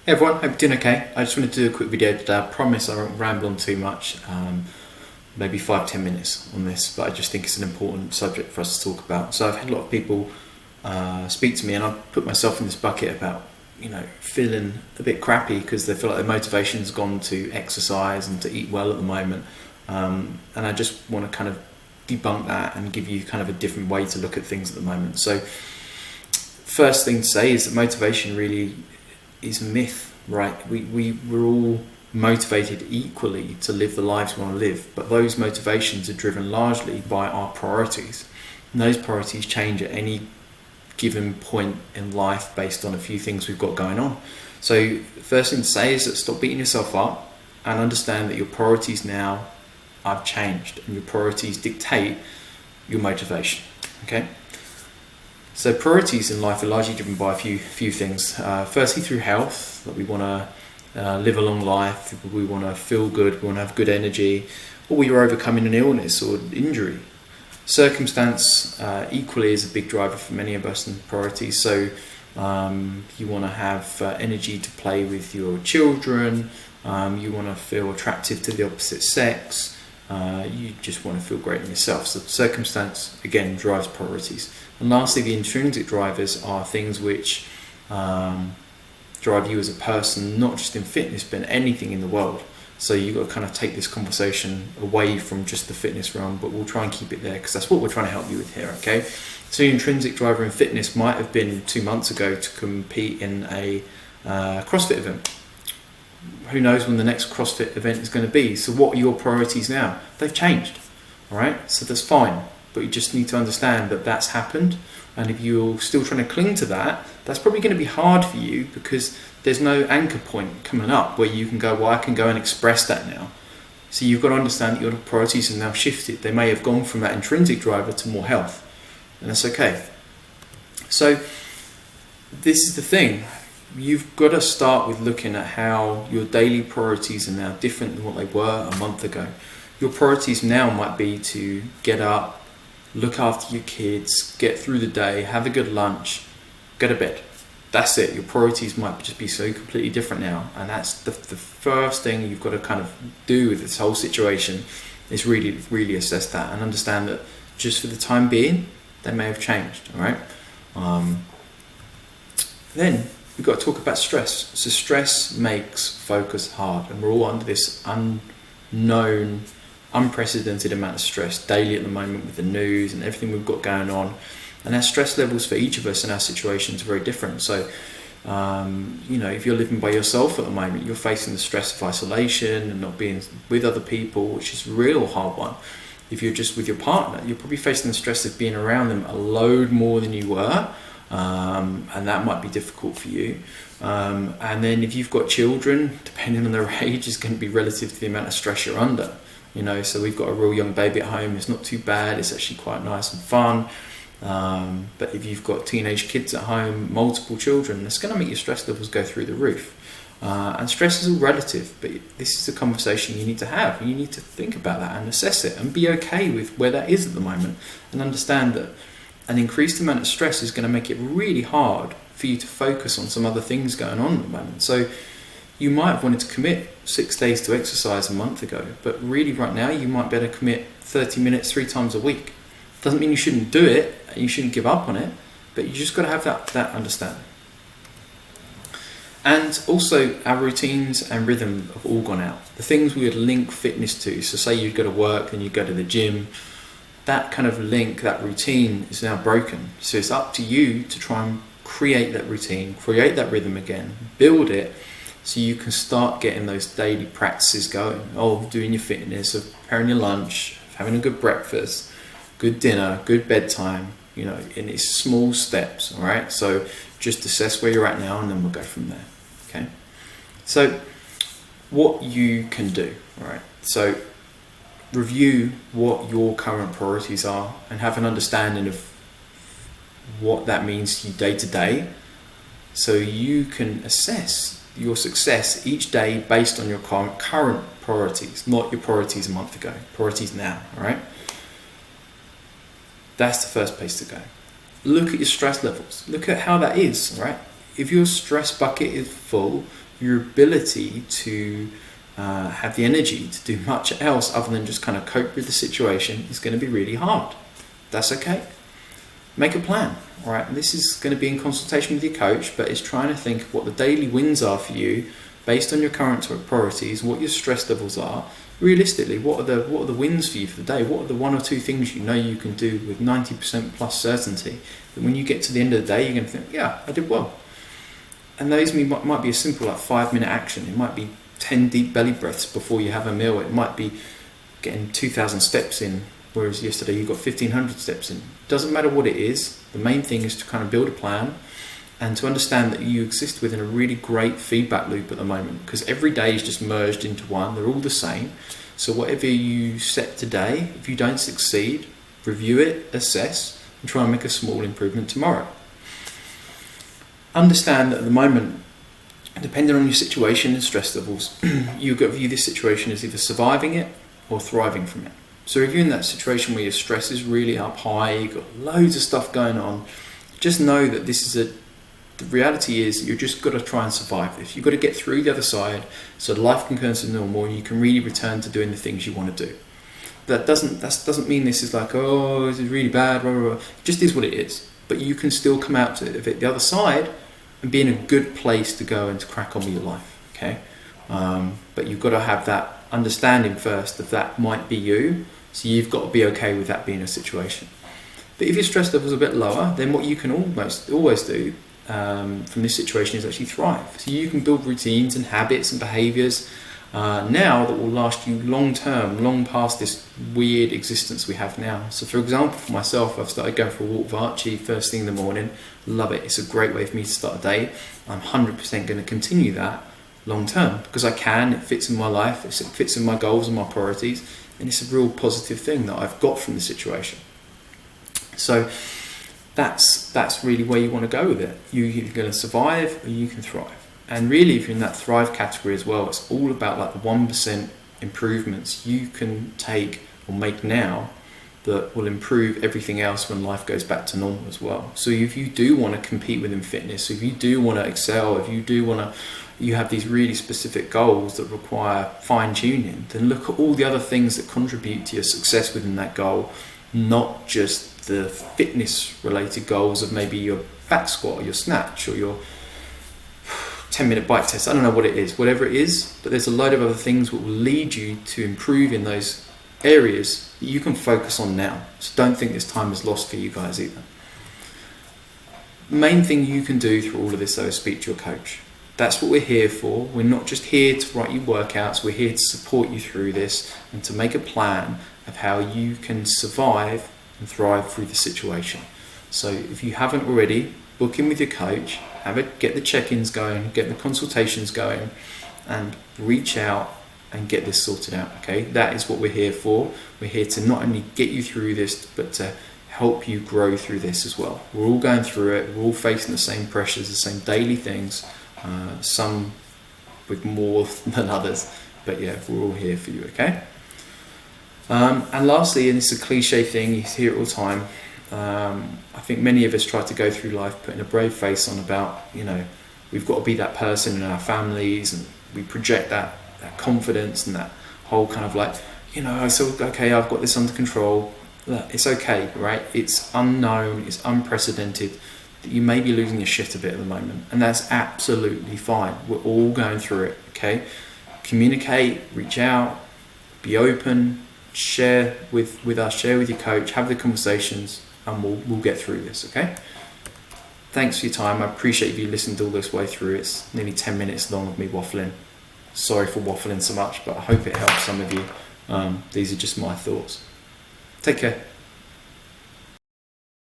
Hey everyone, hope you're doing okay. I just wanted to do a quick video today. I promise I won't ramble on too much, maybe 5-10 minutes on this, but I just think it's an important subject for us to talk about. So I've had a lot of people speak to me, and I've put myself in this bucket about, feeling a bit crappy because they feel like their motivation's gone to exercise and to eat well at the moment. And I just want to kind of debunk that and give you kind of a different way to look at things at the moment. So first thing to say is that motivation really is a myth, right? We're all motivated equally to live the lives we want to live, but those motivations are driven largely by our priorities, and those priorities change at any given point in life based on a few things we've got going on. So the first thing to say is that stop beating yourself up and understand that your priorities now have changed, and your priorities dictate your motivation. Okay, so priorities in life are largely driven by a few things. Firstly, through health, that we want to live a long life, we want to feel good, we want to have good energy, or we are overcoming an illness or injury. Circumstance equally is a big driver for many of us in priorities. So you want to have energy to play with your children, you want to feel attractive to the opposite sex, you just want to feel great in yourself. So circumstance again drives priorities. And lastly, the intrinsic drivers are things which drive you as a person, not just in fitness but in anything in the world. So you've got to kind of take this conversation away from just the fitness realm, but we'll try and keep it there because that's what we're trying to help you with here, okay? So your intrinsic driver in fitness might have been 2 months ago to compete in a CrossFit event. Who knows when the next CrossFit event is going to be? So what are your priorities now? They've changed, all right? So that's fine, but you just need to understand that that's happened. And if you're still trying to cling to that, that's probably going to be hard for you because there's no anchor point coming up where you can go, well, I can go and express that now. So you've got to understand that your priorities have now shifted. They may have gone from that intrinsic driver to more health, and that's okay. So this is the thing. You've got to start with looking at how your daily priorities are now different than what they were a month ago. Your priorities now might be to get up, look after your kids, get through the day, have a good lunch, go to bed. That's it. Your priorities might just be so completely different now, and that's the first thing you've got to kind of do with this whole situation is really assess that and understand that just for the time being they may have changed. All right. Then we've got to talk about stress. So stress makes focus hard, and we're all under this unknown, unprecedented amount of stress daily at the moment with the news and everything we've got going on. And our stress levels for each of us and our situations are very different. So, if you're living by yourself at the moment, you're facing the stress of isolation and not being with other people, which is a real hard one. If you're just with your partner, you're probably facing the stress of being around them a load more than you were. And that might be difficult for you. And then if you've got children, depending on their age, is going to be relative to the amount of stress you're under. So we've got a real young baby at home. It's not too bad. It's actually quite nice and fun. But if you've got teenage kids at home, multiple children, that's going to make your stress levels go through the roof. And stress is all relative, but this is a conversation you need to have. You need to think about that and assess it and be okay with where that is at the moment, and understand that an increased amount of stress is going to make it really hard for you to focus on some other things going on at the moment. So you might have wanted to commit 6 days to exercise a month ago, but really right now you might be able to commit 30 minutes 3 times a week. Doesn't mean you shouldn't do it and you shouldn't give up on it, but you just got to have that understanding. And also our routines and rhythm have all gone out. The things we would link fitness to, so say you'd go to work and you go to the gym, that kind of link, that routine is now broken. So it's up to you to try and create that routine, create that rhythm again, build it so you can start getting those daily practices going of doing your fitness, of preparing your lunch, of having a good breakfast, good dinner, good bedtime, in its small steps, all right? So just assess where you're at now and then we'll go from there, okay? So what you can do, all right? So review what your current priorities are and have an understanding of what that means to you day to day, so you can assess your success each day based on your current priorities, not your priorities a month ago, priorities now, all right? That's the first place to go. Look at your stress levels. Look at how that is, right? If your stress bucket is full, your ability to have the energy to do much else other than just kind of cope with the situation is going to be really hard. That's okay. Make a plan. All right, this is going to be in consultation with your coach, but it's trying to think of what the daily wins are for you based on your current priorities, what your stress levels are. Realistically, what are the wins for you for the day? What are the one or two things you know you can do with 90% plus certainty that when you get to the end of the day, you're going to think, yeah, I did well. And those might be a simple 5-minute action. It might be 10 deep belly breaths before you have a meal. It might be getting 2,000 steps in, whereas yesterday you got 1,500 steps in. Doesn't matter what it is. The main thing is to kind of build a plan and to understand that you exist within a really great feedback loop at the moment, because every day is just merged into one. They're all the same. So whatever you set today, if you don't succeed, review it, assess, and try and make a small improvement tomorrow. Understand that at the moment, depending on your situation and stress levels, you've got to view this situation as either surviving it or thriving from it. So if you're in that situation where your stress is really up high, you've got loads of stuff going on, just know that the reality is you've just got to try and survive this. You've got to get through the other side so life can turn to normal and you can really return to doing the things you want to do. That doesn't mean this is like, oh, this is really bad, blah, blah, blah. It just is what it is. But you can still come out to it, the other side, and be in a good place to go and to crack on with your life, okay? But you've got to have that understanding first that might be you, so you've got to be okay with that being a situation. But if your stress level is a bit lower, then what you can almost always do from this situation is actually thrive. So you can build routines and habits and behaviours now that will last you long term, long past this weird existence we have now. So for example, for myself, I've started going for a walk with Archie first thing in the morning. Love it. It's a great way for me to start a day. I'm 100% going to continue that long term because I can. It fits in my life. It fits in my goals and my priorities, and it's a real positive thing that I've got from the situation. So that's really where you want to go with it. You're going to survive or you can thrive. And really, if you're in that thrive category as well, it's all about like the 1% improvements you can take or make now that will improve everything else when life goes back to normal as well. So if you do want to compete within fitness, if you do want to excel, if you do want to, you have these really specific goals that require fine tuning, then look at all the other things that contribute to your success within that goal, not just the fitness related goals of maybe your back squat or your snatch or your 10-minute bike test. I don't know what it is, whatever it is, but there's a load of other things that will lead you to improve in those areas that you can focus on now. So don't think this time is lost for you guys either. Main thing you can do through all of this though is speak to your coach. That's what we're here for. We're not just here to write you workouts, we're here to support you through this and to make a plan of how you can survive and thrive through the situation. So if you haven't already, book in with your coach, get the check-ins going, get the consultations going, and reach out and get this sorted out, okay? That is what we're here for. We're here to not only get you through this, but to help you grow through this as well. We're all going through it. We're all facing the same pressures, the same daily things, some with more than others. But yeah, we're all here for you, okay? And lastly, and it's a cliche thing, you hear it all the time, I think many of us try to go through life putting a brave face on about, we've got to be that person in our families, and we project that confidence and that whole kind of like, so okay, I've got this under control. It's okay, right? It's unknown, it's unprecedented. You may be losing your shit a bit at the moment, and that's absolutely fine. We're all going through it, okay? Communicate, reach out, be open, share with us, share with your coach, have the conversations, and we'll get through this, okay? Thanks for your time. I appreciate if you listened all this way through. It's nearly 10 minutes long of me waffling. Sorry for waffling so much, but I hope it helps some of you. These are just my thoughts. Take care.